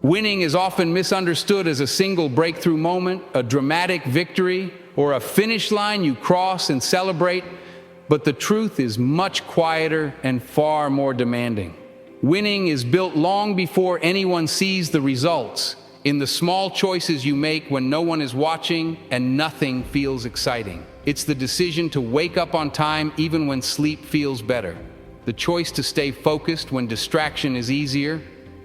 Winning is often misunderstood as a single breakthrough moment, a dramatic victory, or a finish line you cross and celebrate, but the truth is much quieter and far more demanding. Winning is built long before anyone sees the results, in the small choices you make when no one is watching and nothing feels exciting. It's the decision to wake up on time even when sleep feels better, the choice to stay focused when distraction is easier,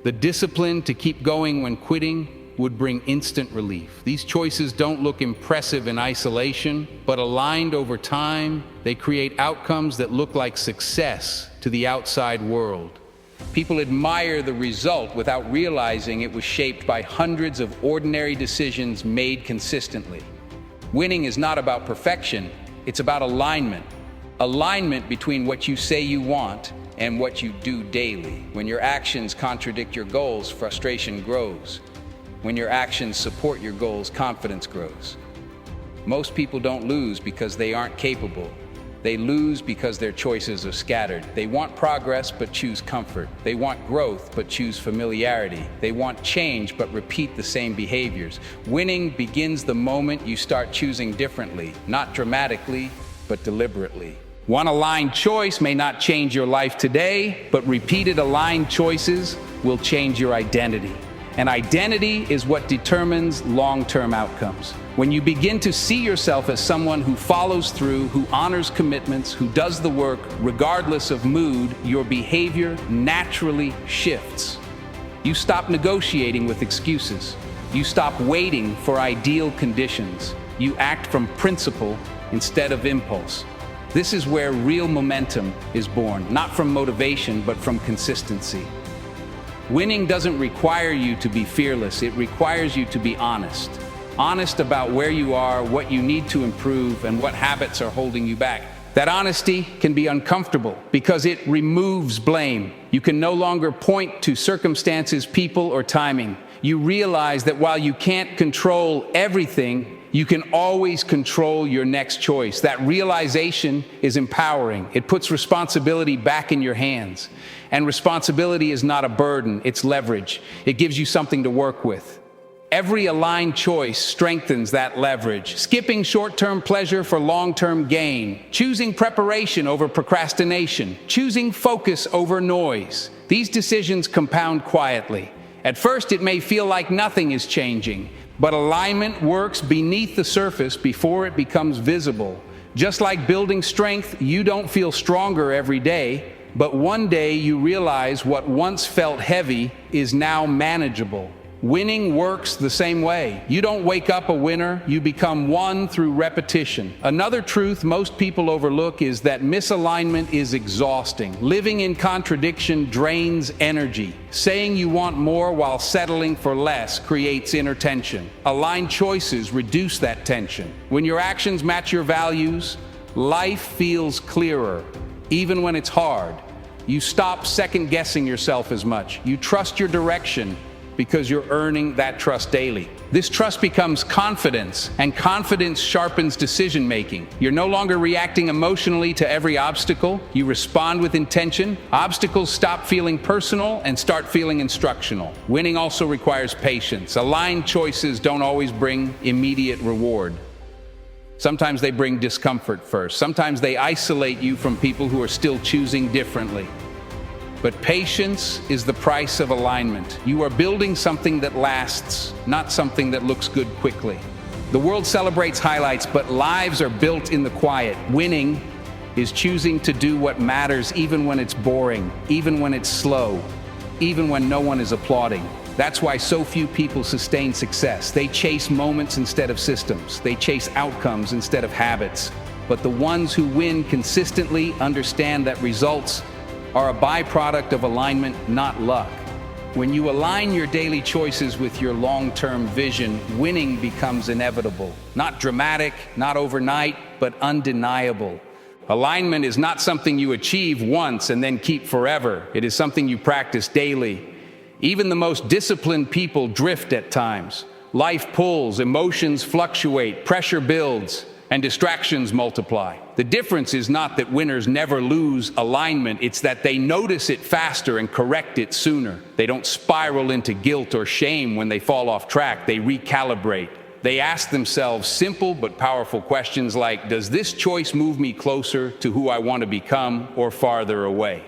the discipline to keep going when quitting would bring instant relief. These choices don't look impressive in isolation, but aligned over time, they create outcomes that look like success to the outside world. People admire the result without realizing it was shaped by hundreds of ordinary decisions made consistently. Winning is not about perfection, it's about alignment. Alignment between what you say you want and what you do daily. When your actions contradict your goals, frustration grows. When your actions support your goals, confidence grows. Most people don't lose because they aren't capable. They lose because their choices are scattered. They want progress but choose comfort. They want growth but choose familiarity. They want change but repeat the same behaviors. Winning begins the moment you start choosing differently, not dramatically, but deliberately. One aligned choice may not change your life today, but repeated aligned choices will change your identity. And identity is what determines long-term outcomes. When you begin to see yourself as someone who follows through, who honors commitments, who does the work regardless of mood, your behavior naturally shifts. You stop negotiating with excuses. You stop waiting for ideal conditions. You act from principle instead of impulse. This is where real momentum is born, not from motivation, but from consistency. Winning doesn't require you to be fearless, it requires you to be honest. Honest about where you are, what you need to improve, and what habits are holding you back. That honesty can be uncomfortable because it removes blame. You can no longer point to circumstances, people, or timing. You realize that while you can't control everything, you can always control your next choice. That realization is empowering. It puts responsibility back in your hands. And responsibility is not a burden, it's leverage. It gives you something to work with. Every aligned choice strengthens that leverage. Skipping short-term pleasure for long-term gain. Choosing preparation over procrastination. Choosing focus over noise. These decisions compound quietly. At first, it may feel like nothing is changing, but alignment works beneath the surface before it becomes visible. Just like building strength, you don't feel stronger every day, but one day you realize what once felt heavy is now manageable. Winning works the same way. You don't wake up a winner, you become one through repetition. Another truth most people overlook is that misalignment is exhausting. Living in contradiction drains energy. Saying you want more while settling for less creates inner tension. Aligned choices reduce that tension. When your actions match your values, life feels clearer, even when it's hard. You stop second-guessing yourself as much. You trust your direction, because you're earning that trust daily. This trust becomes confidence, and confidence sharpens decision-making. You're no longer reacting emotionally to every obstacle. You respond with intention. Obstacles stop feeling personal and start feeling instructional. Winning also requires patience. Aligned choices don't always bring immediate reward. Sometimes they bring discomfort first. Sometimes they isolate you from people who are still choosing differently. But patience is the price of alignment. You are building something that lasts, not something that looks good quickly. The world celebrates highlights, but lives are built in the quiet. Winning is choosing to do what matters even when it's boring, even when it's slow, even when no one is applauding. That's why so few people sustain success. They chase moments instead of systems. They chase outcomes instead of habits. But the ones who win consistently understand that results are a byproduct of alignment, not luck. When you align your daily choices with your long-term vision, winning becomes inevitable. Not dramatic, not overnight, but undeniable. Alignment is not something you achieve once and then keep forever. It is something you practice daily. Even the most disciplined people drift at times. Life pulls, emotions fluctuate, pressure builds, and distractions multiply. The difference is not that winners never lose alignment, it's that they notice it faster and correct it sooner. They don't spiral into guilt or shame when they fall off track, they recalibrate. They ask themselves simple but powerful questions like, does this choice move me closer to who I want to become or farther away?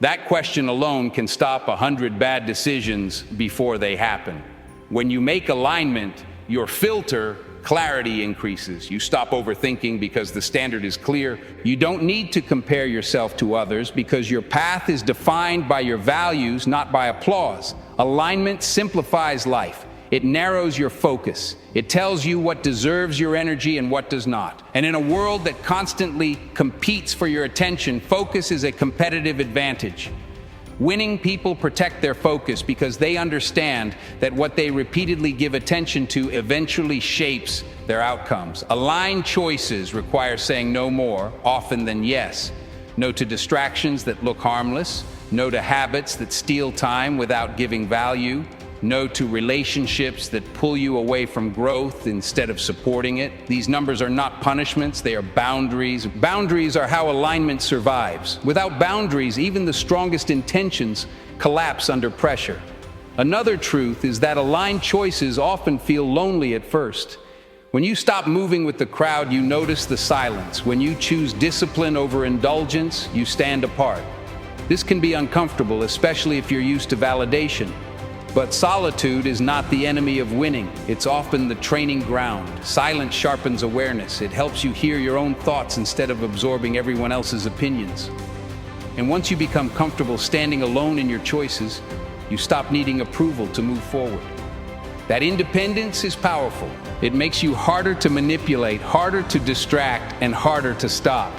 That question alone can stop 100 bad decisions before they happen. When you make alignment, your filter, clarity increases. You stop overthinking because the standard is clear. You don't need to compare yourself to others because your path is defined by your values, not by applause. Alignment simplifies life. It narrows your focus. It tells you what deserves your energy and what does not. And in a world that constantly competes for your attention, focus is a competitive advantage. Winning people protect their focus because they understand that what they repeatedly give attention to eventually shapes their outcomes. Aligned choices require saying no more often than yes. No to distractions that look harmless. No to habits that steal time without giving value. No to relationships that pull you away from growth instead of supporting it. These numbers are not punishments, they are boundaries. Boundaries are how alignment survives. Without boundaries, even the strongest intentions collapse under pressure. Another truth is that aligned choices often feel lonely at first. When you stop moving with the crowd, you notice the silence. When you choose discipline over indulgence, you stand apart. This can be uncomfortable, especially if you're used to validation. But solitude is not the enemy of winning. It's often the training ground. Silence sharpens awareness. It helps you hear your own thoughts instead of absorbing everyone else's opinions. And once you become comfortable standing alone in your choices, you stop needing approval to move forward. That independence is powerful. It makes you harder to manipulate, harder to distract, and harder to stop.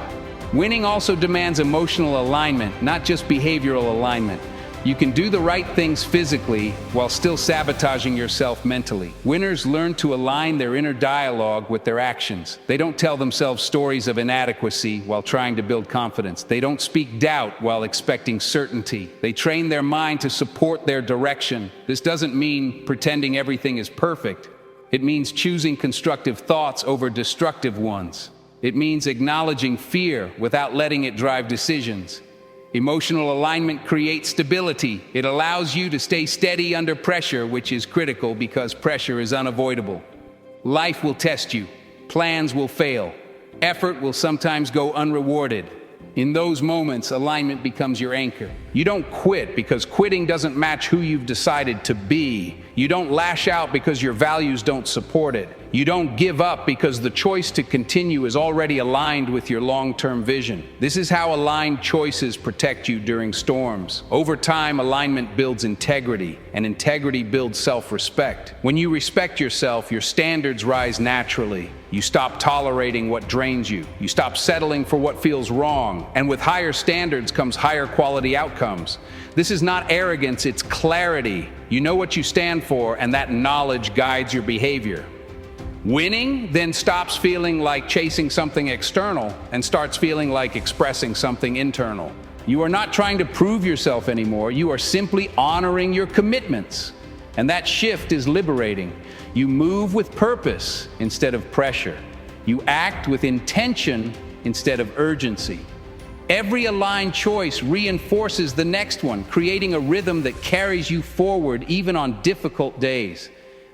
Winning also demands emotional alignment, not just behavioral alignment. You can do the right things physically while still sabotaging yourself mentally. Winners learn to align their inner dialogue with their actions. They don't tell themselves stories of inadequacy while trying to build confidence. They don't speak doubt while expecting certainty. They train their mind to support their direction. This doesn't mean pretending everything is perfect. It means choosing constructive thoughts over destructive ones. It means acknowledging fear without letting it drive decisions. Emotional alignment creates stability. It allows you to stay steady under pressure, which is critical because pressure is unavoidable. Life will test you. Plans will fail. Effort will sometimes go unrewarded. In those moments, alignment becomes your anchor. You don't quit because quitting doesn't match who you've decided to be. You don't lash out because your values don't support it. You don't give up because the choice to continue is already aligned with your long-term vision. This is how aligned choices protect you during storms. Over time, alignment builds integrity, and integrity builds self-respect. When you respect yourself, your standards rise naturally. You stop tolerating what drains you. You stop settling for what feels wrong. And with higher standards comes higher quality outcomes. This is not arrogance, it's clarity. You know what you stand for, and that knowledge guides your behavior. Winning then stops feeling like chasing something external and starts feeling like expressing something internal. You are not trying to prove yourself anymore. You are simply honoring your commitments. And that shift is liberating. You move with purpose instead of pressure. You act with intention instead of urgency. Every aligned choice reinforces the next one, creating a rhythm that carries you forward even on difficult days.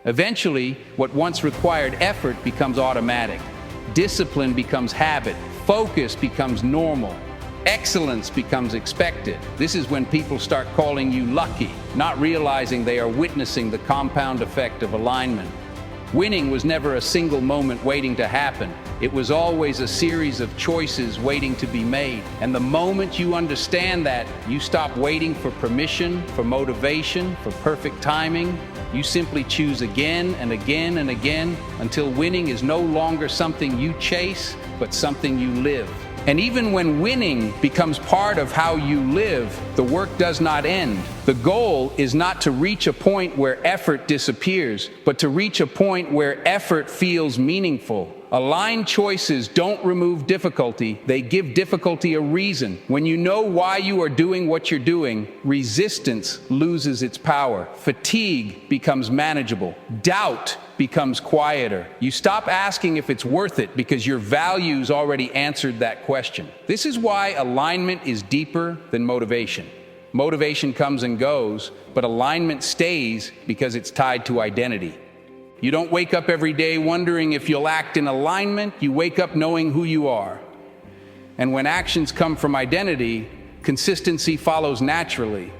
Eventually, what once required effort becomes automatic. Discipline becomes habit. Focus becomes normal. Excellence becomes expected. This is when people start calling you lucky, not realizing they are witnessing the compound effect of alignment. Winning was never a single moment waiting to happen. It was always a series of choices waiting to be made. And the moment you understand that, you stop waiting for permission, for motivation, for perfect timing. You simply choose again and again and again until winning is no longer something you chase, but something you live. And even when winning becomes part of how you live, the work does not end. The goal is not to reach a point where effort disappears, but to reach a point where effort feels meaningful. Aligned choices don't remove difficulty, they give difficulty a reason. When you know why you are doing what you're doing, resistance loses its power. Fatigue becomes manageable. Doubt becomes quieter. You stop asking if it's worth it because your values already answered that question. This is why alignment is deeper than motivation. Motivation comes and goes, but alignment stays because it's tied to identity. You don't wake up every day wondering if you'll act in alignment. You wake up knowing who you are. And when actions come from identity, consistency follows naturally.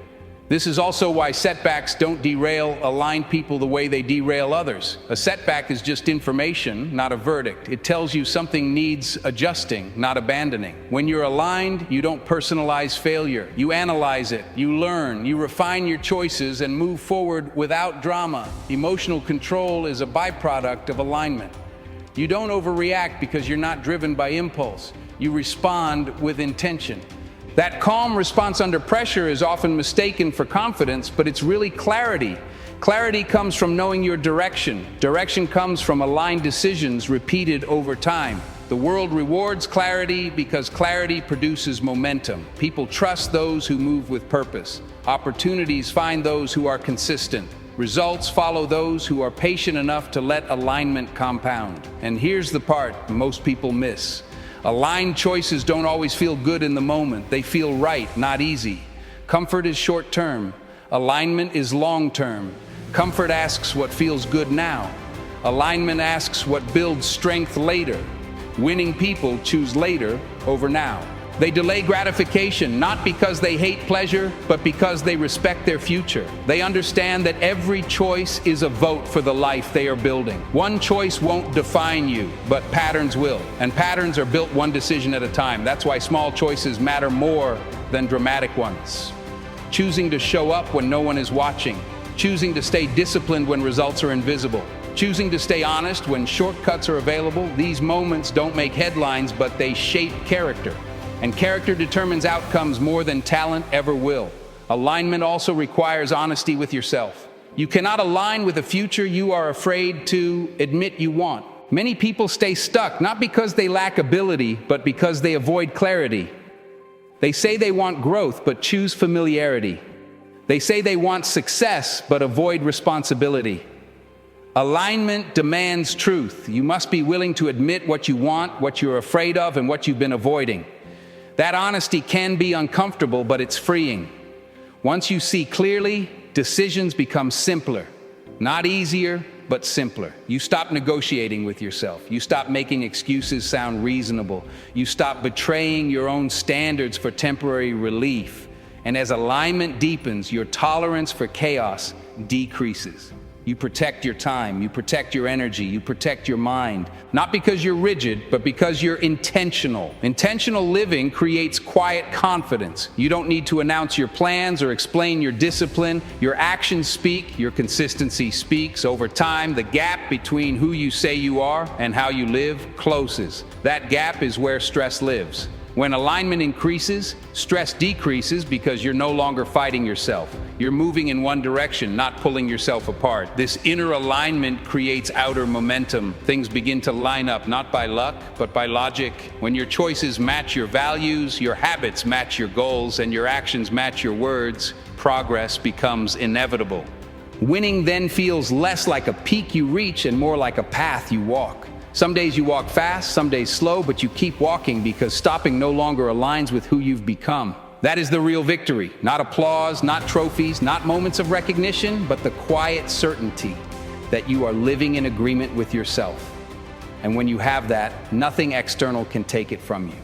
This is also why setbacks don't derail aligned people the way they derail others. A setback is just information, not a verdict. It tells you something needs adjusting, not abandoning. When you're aligned, you don't personalize failure. You analyze it, you learn, you refine your choices and move forward without drama. Emotional control is a byproduct of alignment. You don't overreact because you're not driven by impulse. You respond with intention. That calm response under pressure is often mistaken for confidence, but it's really clarity. Clarity comes from knowing your direction. Direction comes from aligned decisions repeated over time. The world rewards clarity because clarity produces momentum. People trust those who move with purpose. Opportunities find those who are consistent. Results follow those who are patient enough to let alignment compound. And here's the part most people miss. Aligned choices don't always feel good in the moment. They feel right, not easy. Comfort is short-term. Alignment is long-term. Comfort asks what feels good now. Alignment asks what builds strength later. Winning people choose later over now. They delay gratification, not because they hate pleasure, but because they respect their future. They understand that every choice is a vote for the life they are building. One choice won't define you, but patterns will. And patterns are built one decision at a time. That's why small choices matter more than dramatic ones. Choosing to show up when no one is watching. Choosing to stay disciplined when results are invisible. Choosing to stay honest when shortcuts are available. These moments don't make headlines, but they shape character. And character determines outcomes more than talent ever will. Alignment also requires honesty with yourself. You cannot align with a future you are afraid to admit you want. Many people stay stuck, not because they lack ability, but because they avoid clarity. They say they want growth, but choose familiarity. They say they want success, but avoid responsibility. Alignment demands truth. You must be willing to admit what you want, what you're afraid of, and what you've been avoiding. That honesty can be uncomfortable, but it's freeing. Once you see clearly, decisions become simpler. Not easier, but simpler. You stop negotiating with yourself. You stop making excuses sound reasonable. You stop betraying your own standards for temporary relief. And as alignment deepens, your tolerance for chaos decreases. You protect your time, you protect your energy, you protect your mind. Not because you're rigid, but because you're intentional. Intentional living creates quiet confidence. You don't need to announce your plans or explain your discipline. Your actions speak, your consistency speaks. Over time, the gap between who you say you are and how you live closes. That gap is where stress lives. When alignment increases, stress decreases because you're no longer fighting yourself. You're moving in one direction, not pulling yourself apart. This inner alignment creates outer momentum. Things begin to line up, not by luck, but by logic. When your choices match your values, your habits match your goals, and your actions match your words, progress becomes inevitable. Winning then feels less like a peak you reach and more like a path you walk. Some days you walk fast, some days slow, but you keep walking because stopping no longer aligns with who you've become. That is the real victory. Not applause, not trophies, not moments of recognition, but the quiet certainty that you are living in agreement with yourself. And when you have that, nothing external can take it from you.